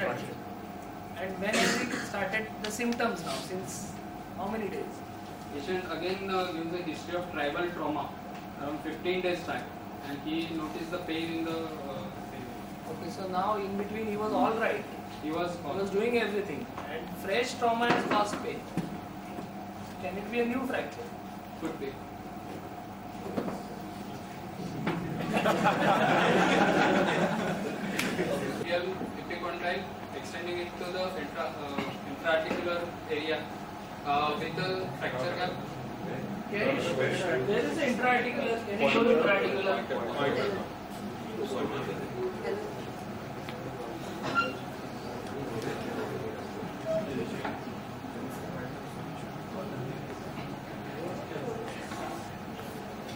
fracture. And when has he started the symptoms now? Since how many days? Patient again gives a history of tribal trauma around 15 days back, and he noticed the pain in the Okay, so now in between he was all right. he was He was doing everything, and fresh trauma has caused pain. Can it be a new fracture? could be. Real epicondyle, extending it to the intra-articular area with the fracture gap. Can you show? There is an intra-articular. Can you show intra-articular?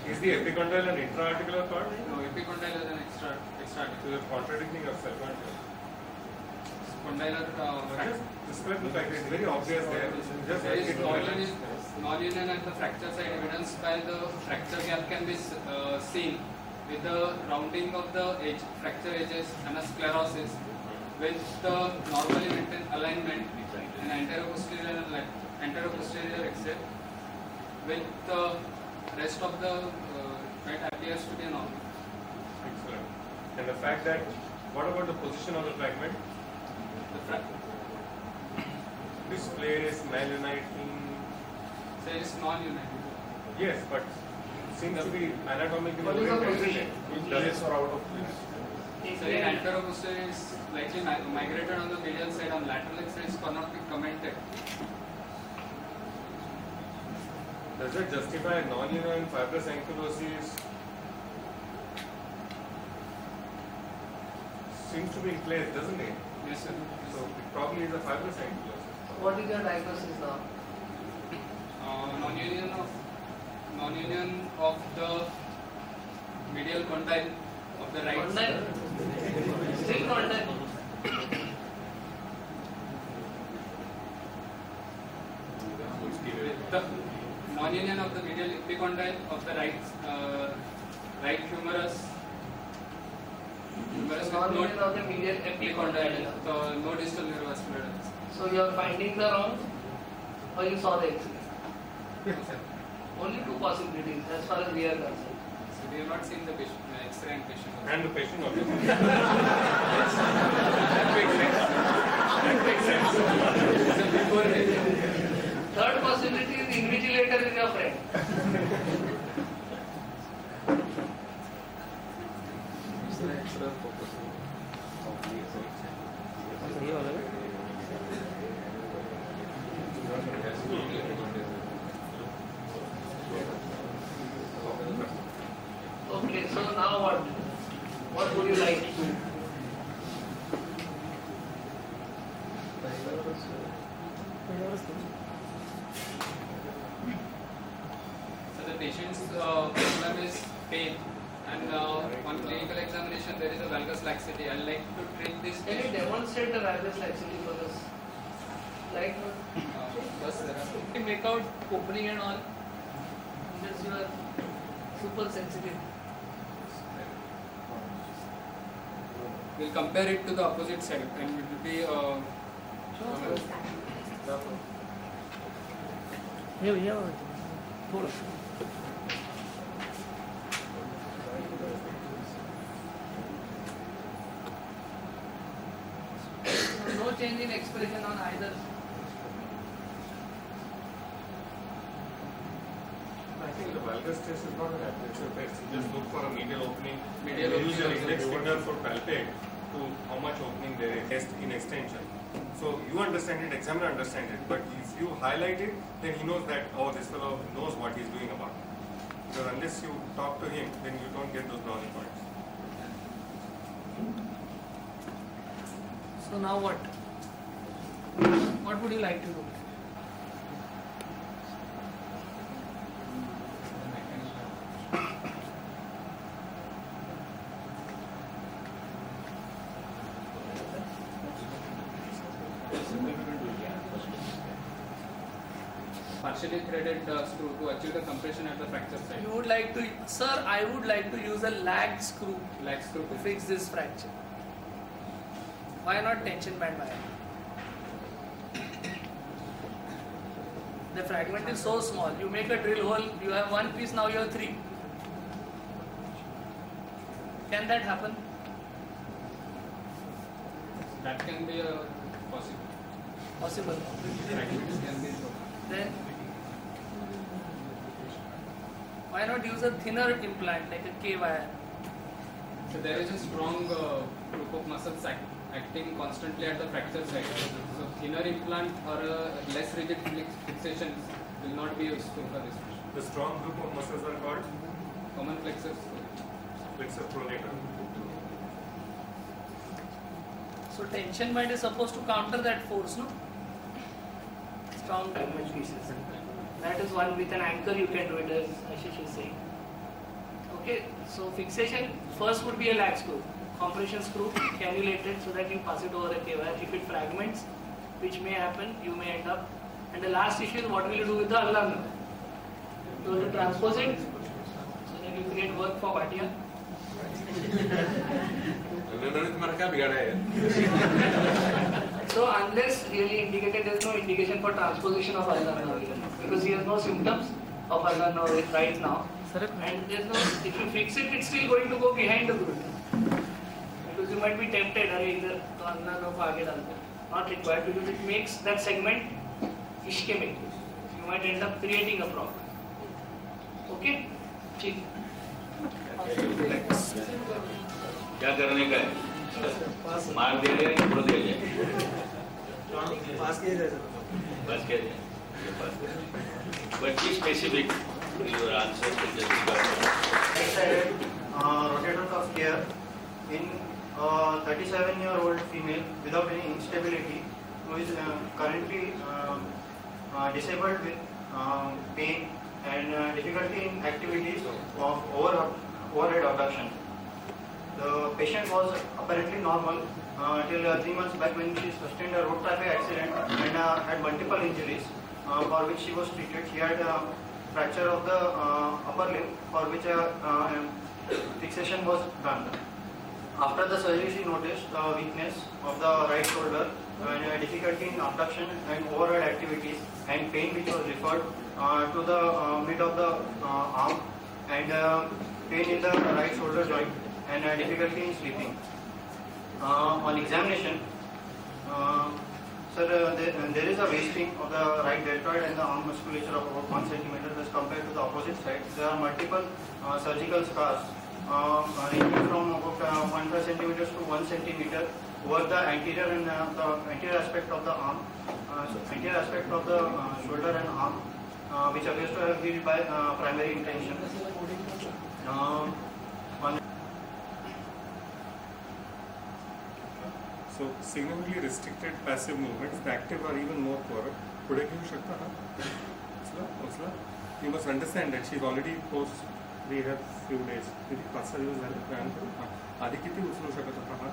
Is the epicondyle an intra-articular part? No, epicondyle is an extra-articular. So you're contradicting yourself, aren't you? Condylar fracture. Just describe the fact, it's very obvious there. Just There is make it non-union at the fracture site evidence by the fracture gap can be seen with the rounding of the edge, fracture edges and a sclerosis with the normally maintained alignment and anterior exit with the rest of the bed appears to be normal. Excellent. And the fact that, what about the position of the fragment? Displays, maluniting. So it is non-united. Yes, but seems to be anatomically What is the oriented, position? isn't it? Does it or out of place? So in anteroposterior is slightly migrated on the medial side, on lateral x-rays cannot be commented. Does it justify non-union fibrous ankylosis? Seems to be in place, doesn't it? Yes, sir. So it probably is a fibrous ankylosis. What is your diagnosis now? Non-union of the medial condyle of the right side. Still condyle. With the non-union of the medial epicondyle of the right humerus. Humerus Non-union of the medial epicondyle. so no distal neurovascular. So you are finding the wrong, or you saw the X-ray? No, sir. Only two possibilities as far as we are concerned. So we have not seen the patient, X-ray and patient. And the patient obviously. That makes sense. So before Third possibility is invigilator is your friend. Okay, so now what? What would you like to do? So the patient's problem is pain, and on clinical examination there is a valgus laxity. I like to treat this Can you patient. demonstrate the valgus laxity for us? Like, Yes, sir. you make out opening and all. Because you are super sensitive. We'll compare it to the opposite side, and it will be No change in expression on either. I think the valgus test is not an aperture test. You just look for a medial opening. Medial and use your opening index also. finger for palpate to how much opening there is test in extension. So you understand it, examiner understands it. But if you highlight it, then he knows that, oh, this fellow knows what he's doing about it. Because unless you talk to him, then you don't get those brownie points. So now what? What would you like to do? partially threaded screw to achieve the compression at the fracture site. You would like to, sir, I would like to use a lag screw Lag screw. to fix this fracture. Why not tension band wire? The fragment is so small. You make a drill hole, you have one piece, now you have three. Can that happen? That can be possible. Possible. Fragments can be broken. Then why not use a thinner implant like a K wire? So there is a strong group of muscles acting constantly at the fracture site. So thinner implant or less rigid fixations will not be useful for this patient. The strong group of muscles are called Common flexors. flexor pronator. So tension band is supposed to counter that force, no? Strong fragment pieces. That is one with an anchor you can do it, as Ashish is saying. Okay, so fixation first would be a lag screw, compression screw, cannulated so that you pass it over a K wire. If it fragments, which may happen, you may end up. And the last issue is what will you do with the ulnar nerve? You have to transpose it so that you create work for Bhatia. So unless really indicated, there is no indication for transposition of ulnar nerve here, because he has no symptoms of ulnar nerve right now. And there's no, if you fix it, it's still going to go behind the glute. Because you might be tempted, either ulnar nerve aage dal do. Not required, because it makes that segment ischemic. You might end up creating a problem. Okay? ठीक. क्या करने का है? मार दे रहे हैं, छोड़ दे जाए। पास किया जाए। But be specific in your answer to the Right-sided rotator cuff tear in a 37-year-old female without any instability who is currently disabled with pain and difficulty in activities of overhead abduction. The patient was apparently normal till 3 months back when she sustained a road traffic accident and had multiple injuries for which she was treated. She had a fracture of the upper limb for which fixation was done. After the surgery, she noticed weakness of the right shoulder and difficulty in abduction and overhead activities and pain which was referred to the mid of the arm and pain in the right shoulder joint and difficulty in sleeping. On examination, sir, there is a wasting of the right deltoid and the arm musculature of about 1 centimeter as compared to the opposite side. There are multiple surgical scars ranging from about 1 centimeters to 1 centimeter over the anterior and the anterior aspect of the arm, anterior aspect of the shoulder and arm, which appears to have been by primary intention. So significantly restricted passive movements, the active are even more poorer. पुढे घेऊ शकता हा? उचला. You must understand that she is already post rehab few days. किती 5-6 दिवस झाले व्यायाम करून. आधी किती उचलू शकत होता हा?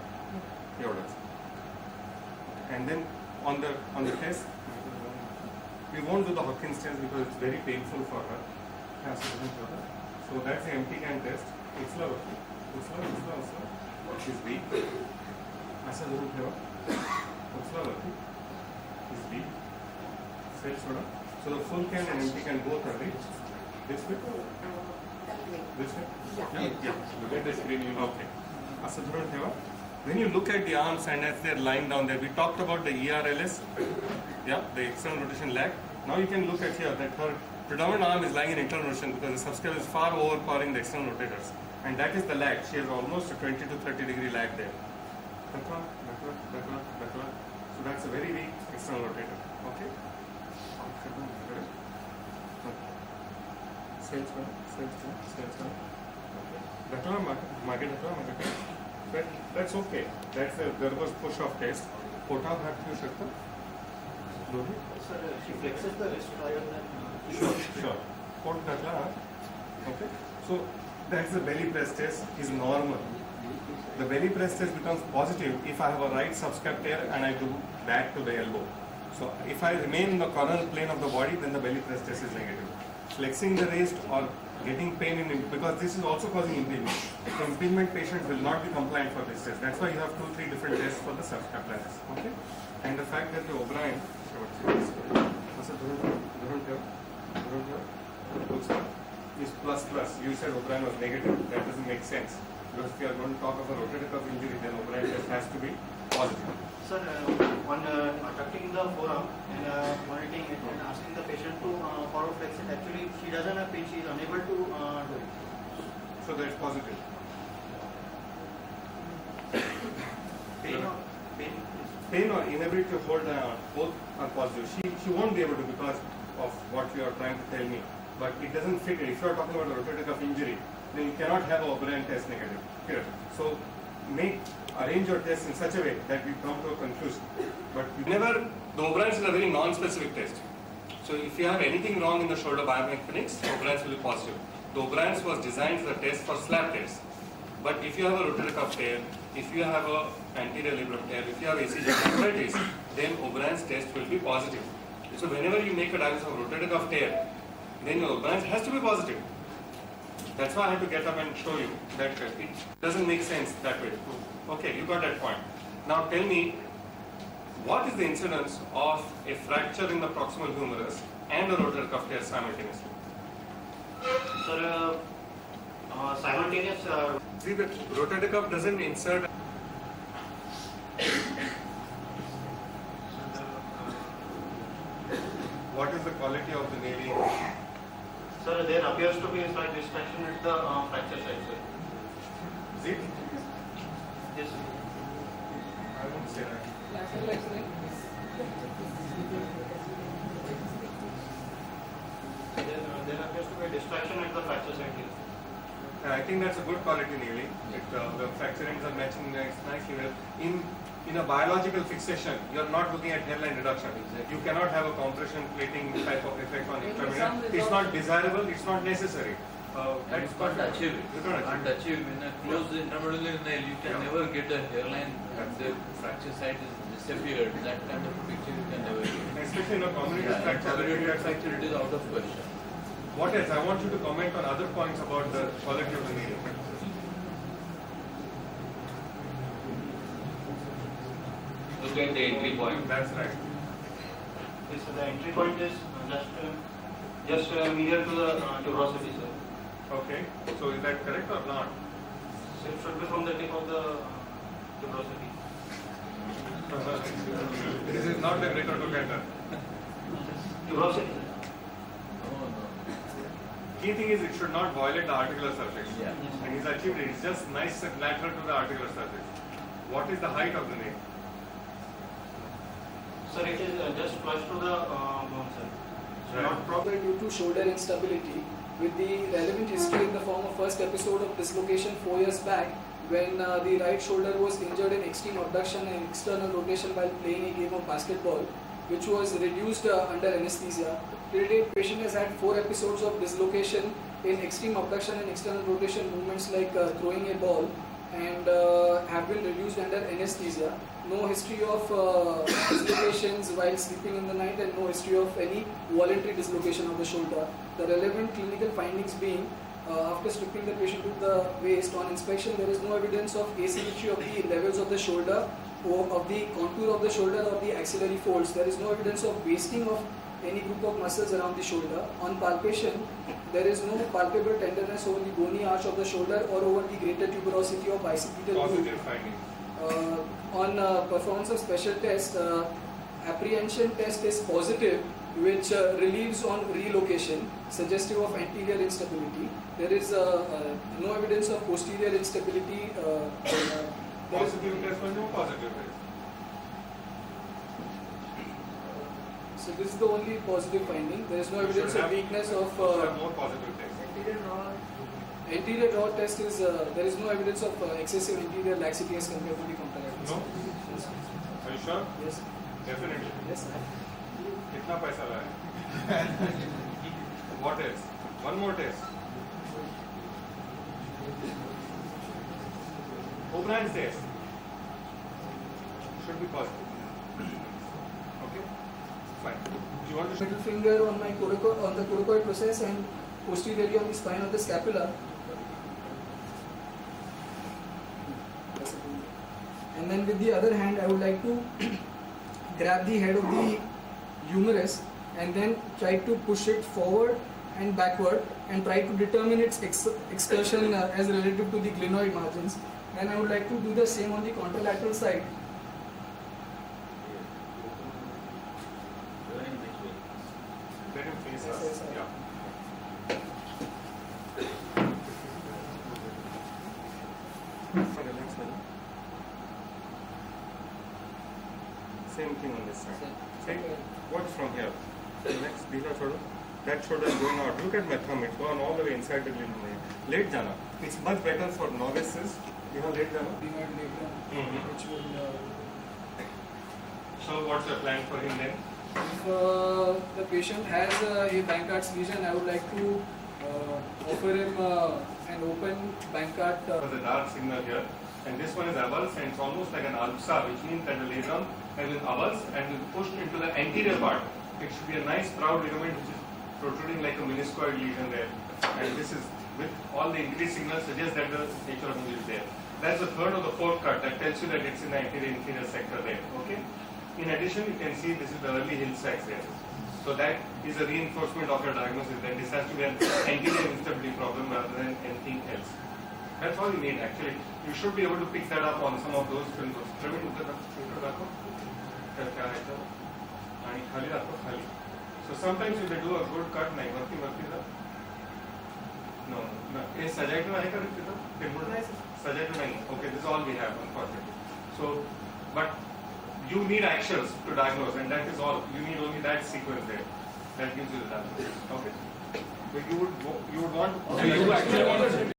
एवढाच. And then on the test, we won't do the Hawkins test because it's very painful for her. So that's the empty can test. उचला. She's weak. असं धरून ठेवा. उचला वरती. She's weak. Cell soda. So the full can and empty can both are reached. This way? This way? Yeah. Look at the screen. Okay. असं धरून ठेवा. When you look at the arms and as they're lying down there, we talked about the ERLS, the external rotation lag. Now you can look at here that her predominant arm is lying in internal rotation because the subscale is far overpowering the external rotators. And that is the lag. She has almost a 20 to 30 degree lag there. So that's a very weak external rotator. Okay? Cells one. Okay. That's okay. That's a nervous push-off test. Pota have you shakta? Sir, she flexes the wrist higher than. Sure. Pot ghatla. Okay. So that's the belly press test is normal. The belly press test becomes positive if I have a right subscap tear and I do back to the elbow. So if I remain in the coronal plane of the body, then the belly press test is negative. Flexing the wrist or getting pain in because this is also causing impingement. The impingement patient will not be compliant for this test. That's why you have 2-3 different tests for the subscapularis. Okay? And the fact that the O'Brien is plus plus. You said O'Brien was negative. That doesn't make sense. Because if you are going to talk of a rotator cuff injury, then O'Brien test has to be positive. Sir, on touching the forearm and monitoring it and asking the patient to forward flex it, actually she doesn't have pain, she is unable to do it. So that's positive. Pain or inability to hold both are positive. She won't be able to because of what you are trying to tell me. But it doesn't fit. If you are talking about a rotator cuff injury, then you cannot have an O'Brien test negative. Here. So arrange your test in such a way that we come to a conclusion. But whenever the O'Brien's is a very non-specific test. So if you have anything wrong in the shoulder biomechanics, O'Brien's will be positive. The O'Brien's was designed as a test for slap tests. But if you have a rotator cuff tear, if you have a anterior labrum tear, if you have ACG arthritis, then O'Brien's test will be positive. So whenever you make a diagnosis of rotator cuff tear, then your O'Brien's has to be positive. That's why I had to get up and show you that it doesn't make sense that way. Okay, you got that point. Now tell me, what is the incidence of a fracture in the proximal humerus and a rotator cuff tear simultaneously? Sir, simultaneous. See, the rotator cuff doesn't insert. What is the quality of the nailing? Sir, there appears to be a slight distraction at the fracture site, sir. Is it? Yes, sir. I won't say that. There appears to be a distraction at the fracture site here. I think that's a good quality nailing. The fracture ends are matching nicely well. In a biological fixation, you are not looking at hairline reduction. You cannot have a compression plating type of effect on it. It's not desirable, it's not necessary. It's not achieved. You can't Can't achieve. In a closed intramedullary nail, you can never get a hairline and the fracture site is disappeared. That kind of picture you can never get. Especially in a communicative fracture. Communicative fracture, it is out of question. What else? I want you to comment on other points about the quality of the nailing. Look at the entry point. That's right. Yes, sir, the entry point is just near to the tuberosity, sir. Okay. So is that correct or not? So it should be from the tip of the tuberosity. This is not the greater together. Tuberosity. No. Key thing is it should not violate the articular surface. Yeah. And he's achieved it. It's just nice and lateral to the articular surface. What is the height of the nail? Sir, it is just flush to the bone, sir. So Right. not proper. Due to shoulder instability, with the relevant history in the form of first episode of dislocation 4 years back, when the right shoulder was injured in extreme abduction and external rotation while playing a game of basketball, which was reduced under anesthesia. Till date, patient has had 4 episodes of dislocation in extreme abduction and external rotation movements like throwing a ball, and have been reduced under anesthesia. No history of dislocations while sleeping in the night, and no history of any voluntary dislocation of the shoulder. The relevant clinical findings being, after stripping the patient to the waist, on inspection there is no evidence of asymmetry of the levels of the shoulder, or of the contour of the shoulder or the axillary folds. There is no evidence of wasting of any group of muscles around the shoulder. On palpation, there is no palpable tenderness over the bony arch of the shoulder or over the greater tuberosity or bicipital groove. Positive finding. On performance of special test, apprehension test is positive, which relieves on relocation, suggestive of anterior instability. There is no evidence of posterior instability. Positive test or no positive test? So this is the only positive finding. There is no evidence Should of have- weakness of should have more positive tests. anterior raw test is, there is no evidence of excessive anterior laxity as compared to the comparative. No? Yes. Are you sure? Yes. Definitely. Yes. कितना पैसा लाया? What else? One more test. O'Brien's test should be positive. Okay, fine. Do you want to? Middle finger on my on the coracoid process and posteriorly on the spine of the scapula. And then with the other hand, I would like to grab the head of the humerus and then try to push it forward and backward and try to determine its excursion as relative to the glenoid margins. Then I would like to do the same on the contralateral side. Let him face Yes, us. yes, sir. Yeah. Relax, madam. Same thing on this side. See? Watch from here. Next, Dila shoulder. That shoulder is going out. Look at my thumb. It's gone all the way inside the glenoid. Late jana. It's much better for novices. You know, late jana. Glenoid labrum, which will So, what's your plan for him then? if the patient has a Bankhart's lesion, I would like to offer him an open Bankart. There's a dark signal here, and this one is avulsed, and it's almost like an ulcer, which means that the labrum has been avulsed and been pushed into the anterior part. It should be a nice proud ligament which is protruding like a meniscoid lesion there, and this is with all the increased signals suggests that the nature of injury is there. That's the third or the fourth cut that tells you that it's in the anterior inferior sector there. Okay. In addition, you can see this is the early hill sacs there. So that is a reinforcement of your diagnosis that this has to be an anterior instability problem rather than anything else. That's all you need actually. You should be able to pick that up on some of those films. So sometimes if they do a good cut, no. Is sajaitu nahi ka sajaitu nahi. Okay, this is all we have unfortunately. So, but you need actions to diagnose, and that is all. You need only that sequence there. That gives you the diagnosis. Okay. So you would want. So you actually want to